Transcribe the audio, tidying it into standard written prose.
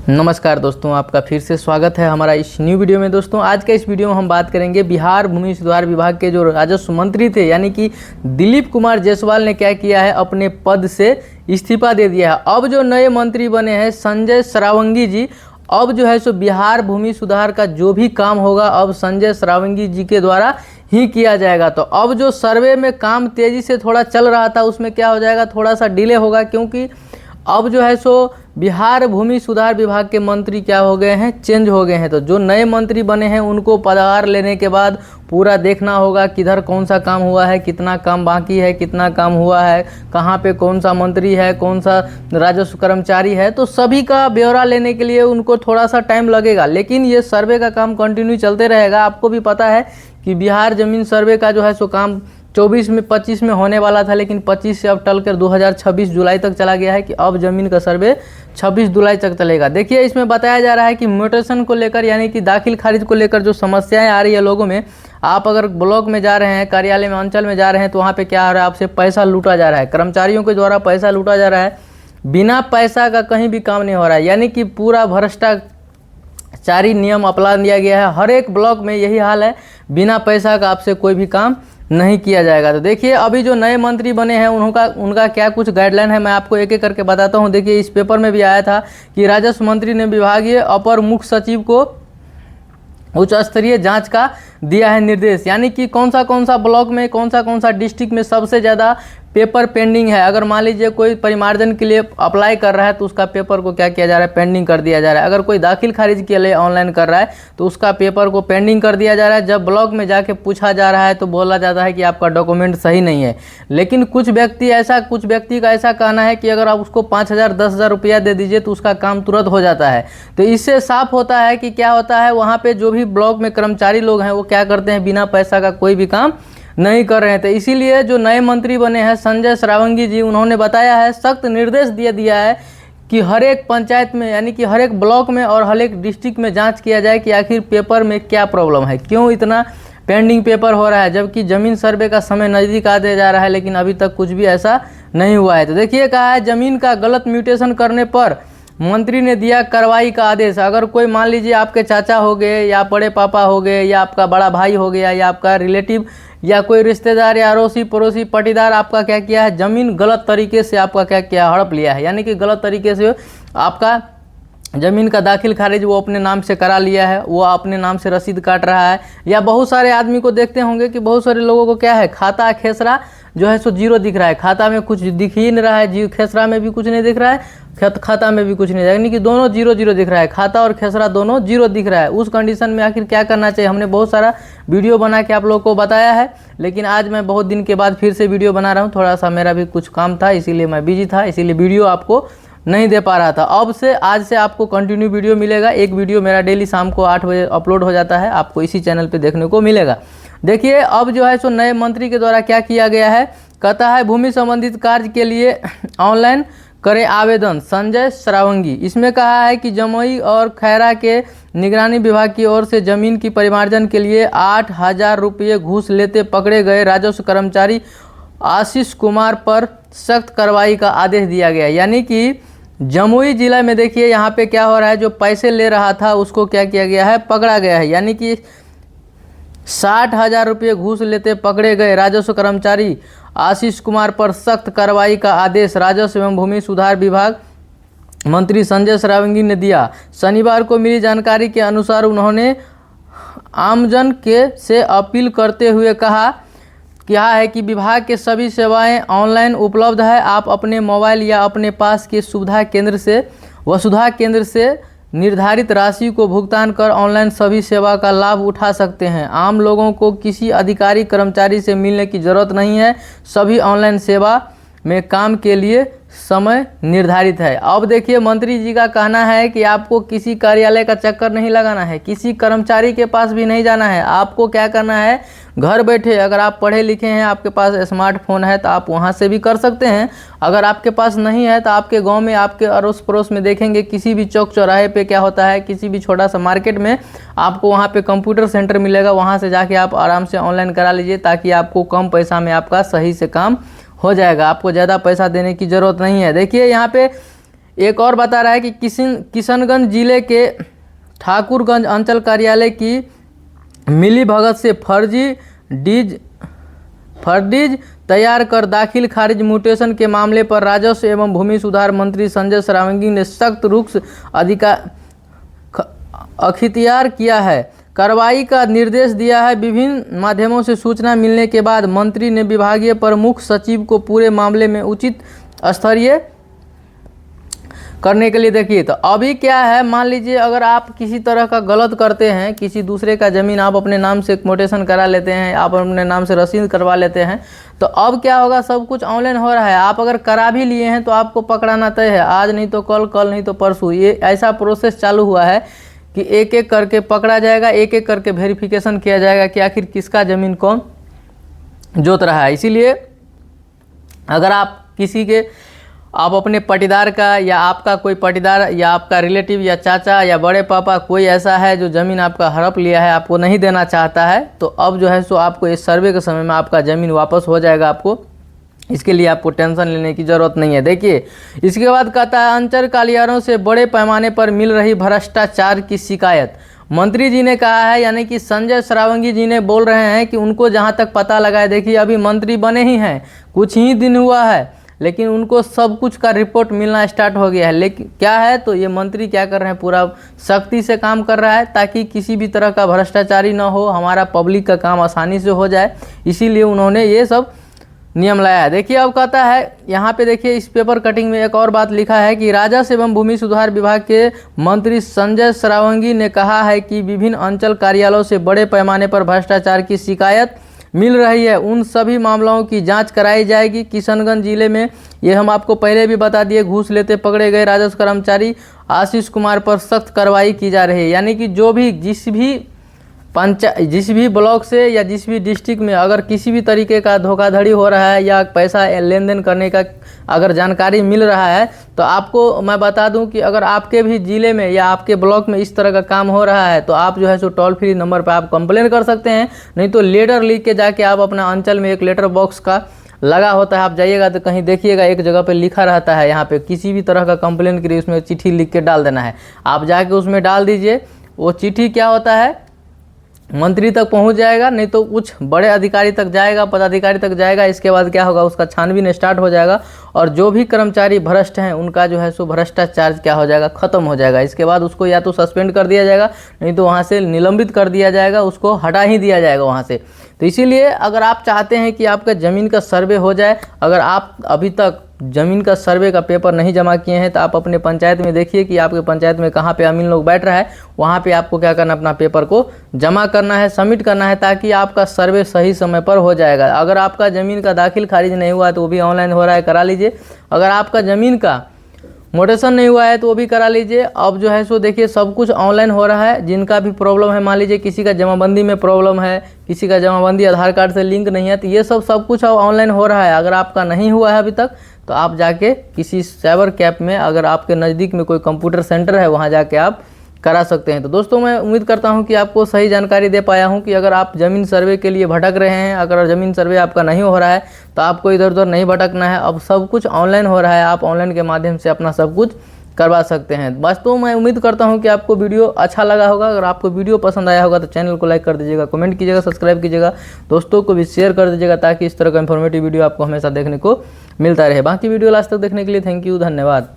नमस्कार दोस्तों, आपका फिर से स्वागत है हमारा इस न्यू वीडियो में। दोस्तों आज के इस वीडियो में हम बात करेंगे बिहार भूमि सुधार विभाग के जो राजस्व मंत्री थे यानी कि दिलीप कुमार जायसवाल ने क्या किया है, अपने पद से इस्तीफा दे दिया है। अब जो नए मंत्री बने हैं संजय सरावगी जी, अब जो है सो बिहार भूमि सुधार का जो भी काम होगा अब संजय सरावगी जी के द्वारा ही किया जाएगा। तो अब जो सर्वे में काम तेज़ी से थोड़ा चल रहा था उसमें क्या हो जाएगा, थोड़ा सा डिले होगा, क्योंकि अब जो है सो बिहार भूमि सुधार विभाग के मंत्री क्या हो गए हैं, चेंज हो गए हैं। तो जो नए मंत्री बने हैं उनको पदभार लेने के बाद पूरा देखना होगा किधर कौन सा काम हुआ है, कितना काम बाकी है, कितना काम हुआ है, कहाँ पे कौन सा मंत्री है, कौन सा राजस्व कर्मचारी है। तो सभी का ब्यौरा लेने के लिए उनको थोड़ा सा टाइम लगेगा, लेकिन ये सर्वे का काम कंटिन्यू चलते रहेगा। आपको भी पता है कि बिहार जमीन सर्वे का जो है सो काम 25 में होने वाला था, लेकिन 25 से अब टलकर 2026 जुलाई तक चला गया है कि अब ज़मीन का सर्वे 26 जुलाई तक चलेगा। देखिए इसमें बताया जा रहा है कि म्यूटेशन को लेकर यानी कि दाखिल खारिज को लेकर जो समस्याएं आ रही है लोगों में, आप अगर ब्लॉक में जा रहे हैं, कार्यालय में, अंचल में जा रहे हैं तो वहाँ पे क्या हो रहा है, आपसे पैसा लूटा जा रहा है, कर्मचारियों के द्वारा पैसा लूटा जा रहा है। बिना पैसा का कहीं भी काम नहीं हो रहा है, यानी कि पूरा भ्रष्टाचारी नियम अपना दिया गया है। हर एक ब्लॉक में यही हाल है, बिना पैसा का आपसे कोई भी काम नहीं किया जाएगा। तो देखिए अभी जो नए मंत्री बने हैं उनका क्या कुछ गाइडलाइन है, मैं आपको एक एक करके बताता हूं। देखिए इस पेपर में भी आया था कि राजस्व मंत्री ने विभागीय अपर मुख्य सचिव को उच्च स्तरीय जांच का दिया है निर्देश, यानी कि कौन सा ब्लॉक में, कौन सा डिस्ट्रिक्ट में सबसे ज़्यादा पेपर पेंडिंग है। अगर मान लीजिए कोई परिमार्जन के लिए अप्लाई कर रहा है तो उसका पेपर को क्या किया जा रहा है, पेंडिंग कर दिया जा रहा है। अगर कोई दाखिल खारिज के लिए ऑनलाइन कर रहा है तो उसका पेपर को पेंडिंग कर दिया जा रहा है। जब ब्लॉक में जाके पूछा जा रहा है तो बोला जाता है कि आपका डॉक्यूमेंट सही नहीं है। लेकिन कुछ व्यक्ति का ऐसा कहना है कि अगर आप उसको 5,000 10,000 रुपया दे दीजिए तो उसका काम तुरंत हो जाता है। तो इससे साफ होता है कि क्या होता है, वहाँ पर जो भी ब्लॉक में कर्मचारी लोग हैं वो क्या करते हैं, बिना पैसा का कोई भी काम नहीं कर रहे थे। इसीलिए जो नए मंत्री बने हैं संजय सरावगी जी, उन्होंने बताया है, सख्त निर्देश दिया है कि हर एक पंचायत में यानी कि हर एक ब्लॉक में और हर एक डिस्ट्रिक्ट में जांच किया जाए कि आखिर पेपर में क्या प्रॉब्लम है, क्यों इतना पेंडिंग पेपर हो रहा है, जबकि ज़मीन सर्वे का समय नज़दीक आते जा रहा है लेकिन अभी तक कुछ भी ऐसा नहीं हुआ है। तो देखिए कहा है, ज़मीन का गलत म्यूटेशन करने पर मंत्री ने दिया कार्रवाई का आदेश। अगर कोई मान लीजिए आपके चाचा हो गए या बड़े पापा हो गए या आपका बड़ा भाई हो गया या आपका रिलेटिव या कोई रिश्तेदार या अड़ोसी पड़ोसी पटीदार आपका क्या किया है, ज़मीन गलत तरीके से आपका क्या किया, हड़प लिया है, यानी कि गलत तरीके से आपका ज़मीन का दाखिल खारिज वो अपने नाम से करा लिया है, वो अपने नाम से रसीद काट रहा है। या बहुत सारे आदमी को देखते होंगे कि बहुत सारे लोगों को क्या है, खाता खेसरा जो है सो जीरो दिख रहा है, खाता में कुछ दिख ही नहीं रहा है, खेसरा में भी कुछ नहीं दिख रहा है, खाता में भी कुछ नहीं, यानी कि दोनों जीरो जीरो दिख रहा है, खाता और खेसरा दोनों जीरो दिख रहा है। उस कंडीशन में आखिर क्या करना चाहिए, हमने बहुत सारा वीडियो बना के आप लोगों को बताया है, लेकिन आज मैं बहुत दिन के बाद फिर से वीडियो बना रहा हूँ। थोड़ा सा मेरा भी कुछ काम था, इसीलिए मैं बिजी था, इसीलिए वीडियो आपको नहीं दे पा रहा था। आज से आपको कंटिन्यू वीडियो मिलेगा। एक वीडियो मेरा डेली शाम को 8 बजे अपलोड हो जाता है, आपको इसी चैनल पे देखने को मिलेगा। देखिए अब जो है सो नए मंत्री के द्वारा क्या किया गया है, कहता है भूमि संबंधित कार्य के लिए ऑनलाइन करें आवेदन, संजय सरावगी। इसमें कहा है कि जमुई और खैरा के निगरानी विभाग की ओर से जमीन की परिमार्जन के लिए 8,000 रुपये घूस लेते पकड़े गए राजस्व कर्मचारी आशीष कुमार पर सख्त कार्रवाई का आदेश दिया गया। यानी कि जमुई जिला में देखिए यहाँ पे क्या हो रहा है, जो पैसे ले रहा था उसको क्या किया गया है, पकड़ा गया है। यानी कि 60,000 रुपये घूस लेते पकड़े गए राजस्व कर्मचारी आशीष कुमार पर सख्त कार्रवाई का आदेश राजस्व एवं भूमि सुधार विभाग मंत्री संजय सरावगी ने दिया। शनिवार को मिली जानकारी के अनुसार उन्होंने आमजन से अपील करते हुए कहा है कि विभाग के सभी सेवाएं ऑनलाइन उपलब्ध है। आप अपने मोबाइल या अपने पास के वसुधा केंद्र से निर्धारित राशि को भुगतान कर ऑनलाइन सभी सेवा का लाभ उठा सकते हैं। आम लोगों को किसी अधिकारी कर्मचारी से मिलने की ज़रूरत नहीं है। सभी ऑनलाइन सेवा में काम के लिए समय निर्धारित है। अब देखिए मंत्री जी का कहना है कि आपको किसी कार्यालय का चक्कर नहीं लगाना है, किसी कर्मचारी के पास भी नहीं जाना है। आपको क्या करना है, घर बैठे, अगर आप पढ़े लिखे हैं, आपके पास स्मार्टफोन है तो आप वहां से भी कर सकते हैं। अगर आपके पास नहीं है तो आपके गांव में, आपके अड़ोस पड़ोस में देखेंगे किसी भी चौक चौराहे पे क्या होता है, किसी भी छोटा सा मार्केट में आपको वहाँ पे कंप्यूटर सेंटर मिलेगा, वहाँ से जाके आप आराम से ऑनलाइन करा लीजिए, ताकि आपको कम पैसा में आपका सही से काम हो जाएगा। आपको ज़्यादा पैसा देने की ज़रूरत नहीं है। देखिए यहाँ पे एक और बता रहा है कि किशनगंज जिले के ठाकुरगंज अंचल कार्यालय की मिली भगत से फर्जीज तैयार कर दाखिल खारिज म्यूटेशन के मामले पर राजस्व एवं भूमि सुधार मंत्री संजय सरावगी ने सख्त रुख अख्तियार किया है, कार्रवाई का निर्देश दिया है। विभिन्न माध्यमों से सूचना मिलने के बाद मंत्री ने विभागीय प्रमुख सचिव को पूरे मामले में उचित स्तरीय करने के लिए देखिए। तो अभी क्या है, मान लीजिए अगर आप किसी तरह का गलत करते हैं, किसी दूसरे का ज़मीन आप अपने नाम से म्यूटेशन करा लेते हैं, आप अपने नाम से रसीद करवा लेते हैं, तो अब क्या होगा, सब कुछ ऑनलाइन हो रहा है। आप अगर करा भी लिए हैं तो आपको पकड़ाना तय है, आज नहीं तो कल, कल नहीं तो परसों। ये ऐसा प्रोसेस चालू हुआ है कि एक एक करके पकड़ा जाएगा, एक एक करके वेरिफिकेशन किया जाएगा कि आखिर किसका ज़मीन कौन जोत रहा है। इसीलिए अगर आप अपने पटीदार का, या आपका कोई पटीदार या आपका रिलेटिव या चाचा या बड़े पापा कोई ऐसा है जो ज़मीन आपका हड़प लिया है, आपको नहीं देना चाहता है, तो अब जो है सो आपको इस सर्वे के समय में आपका ज़मीन वापस हो जाएगा। आपको इसके लिए आपको टेंशन लेने की ज़रूरत नहीं है। देखिए इसके बाद कहता है, अंचल कार्यालयों से बड़े पैमाने पर मिल रही भ्रष्टाचार की शिकायत। मंत्री जी ने कहा है, यानी कि संजय सरावगी जी ने बोल रहे हैं कि उनको जहां तक पता लगा है, देखिए अभी मंत्री बने ही हैं, कुछ ही दिन हुआ है, लेकिन उनको सब कुछ का रिपोर्ट मिलना स्टार्ट हो गया है। लेकिन क्या है, तो ये मंत्री क्या कर रहे हैं, पूरा सख्ती से काम कर रहा है ताकि किसी भी तरह का भ्रष्टाचारी ना हो, हमारा पब्लिक का काम आसानी से हो जाए, इसीलिए उन्होंने ये सब नियम लाया है। देखिए अब कहता है, यहाँ पे देखिए इस पेपर कटिंग में एक और बात लिखा है कि राजस्व एवं भूमि सुधार विभाग के मंत्री संजय सरावगी ने कहा है कि विभिन्न अंचल कार्यालयों से बड़े पैमाने पर भ्रष्टाचार की शिकायत मिल रही है, उन सभी मामलों की जांच कराई जाएगी। किशनगंज जिले में, ये हम आपको पहले भी बता दिए, घूस लेते पकड़े गए राजस्व कर्मचारी आशीष कुमार पर सख्त कार्रवाई की जा रही है। यानी कि जो भी जिस भी ब्लॉक से या जिस भी डिस्ट्रिक्ट में अगर किसी भी तरीके का धोखाधड़ी हो रहा है या पैसा लेन देन करने का अगर जानकारी मिल रहा है, तो आपको मैं बता दूं कि अगर आपके भी ज़िले में या आपके ब्लॉक में इस तरह का काम हो रहा है, तो आप जो है सो टोल फ्री नंबर पर आप कंप्लेन कर सकते हैं। नहीं तो लेटर लिख के जाके आप अपना अंचल में, एक लेटर बॉक्स का लगा होता है, आप जाइएगा तो कहीं देखिएगा एक जगह पे लिखा रहता है, यहाँ पे किसी भी तरह का कंप्लेन के लिए उसमें चिट्ठी लिख के डाल देना है। आप जाके उसमें डाल दीजिए, वो चिट्ठी क्या होता है, मंत्री तक पहुंच जाएगा, नहीं तो कुछ बड़े अधिकारी तक जाएगा, पदाधिकारी तक जाएगा। इसके बाद क्या होगा, उसका छानबीन स्टार्ट हो जाएगा और जो भी कर्मचारी भ्रष्ट हैं उनका जो है सो भ्रष्टाचार क्या हो जाएगा, ख़त्म हो जाएगा। इसके बाद उसको या तो सस्पेंड कर दिया जाएगा, नहीं तो वहाँ से निलंबित कर दिया जाएगा, उसको हटा ही दिया जाएगा वहाँ से। तो इसीलिए अगर आप चाहते हैं कि आपका ज़मीन का सर्वे हो जाए, अगर आप अभी तक ज़मीन का सर्वे का पेपर नहीं जमा किए हैं, तो आप अपने पंचायत में देखिए कि आपके पंचायत में कहाँ पे अमीन लोग बैठ रहा है, वहाँ पे आपको क्या करना, अपना पेपर को जमा करना है, सबमिट करना है, ताकि आपका सर्वे सही समय पर हो जाएगा। अगर आपका ज़मीन का दाखिल खारिज नहीं हुआ है तो वो भी ऑनलाइन हो रहा है, करा लीजिए। अगर आपका ज़मीन का म्यूटेशन नहीं हुआ है तो वो भी करा लीजिए। अब जो है सो देखिए सब कुछ ऑनलाइन हो रहा है। जिनका भी प्रॉब्लम है, मान लीजिए किसी का जमाबंदी में प्रॉब्लम है, किसी का जमाबंदी आधार कार्ड से लिंक नहीं है, तो ये सब कुछ अब ऑनलाइन हो रहा है। अगर आपका नहीं हुआ है अभी तक, तो आप जाके किसी साइबर कैफ में, अगर आपके नज़दीक में कोई कंप्यूटर सेंटर है, वहाँ जाके आप करा सकते हैं। तो दोस्तों मैं उम्मीद करता हूं कि आपको सही जानकारी दे पाया हूं कि अगर आप ज़मीन सर्वे के लिए भटक रहे हैं, अगर ज़मीन सर्वे आपका नहीं हो रहा है, तो आपको इधर उधर नहीं भटकना है। अब सब कुछ ऑनलाइन हो रहा है, आप ऑनलाइन के माध्यम से अपना सब कुछ करवा सकते हैं। बस तो मैं उम्मीद करता हूं कि आपको वीडियो अच्छा लगा होगा। अगर आपको वीडियो पसंद आया होगा तो चैनल को लाइक कर दीजिएगा, कमेंट कीजिएगा, सब्सक्राइब कीजिएगा, दोस्तों को भी शेयर कर दीजिएगा, ताकि इस तरह का इन्फॉर्मेटिव वीडियो आपको हमेशा देखने को मिलता रहे। बाकी वीडियो लास्ट तक देखने के लिए थैंक यू, धन्यवाद।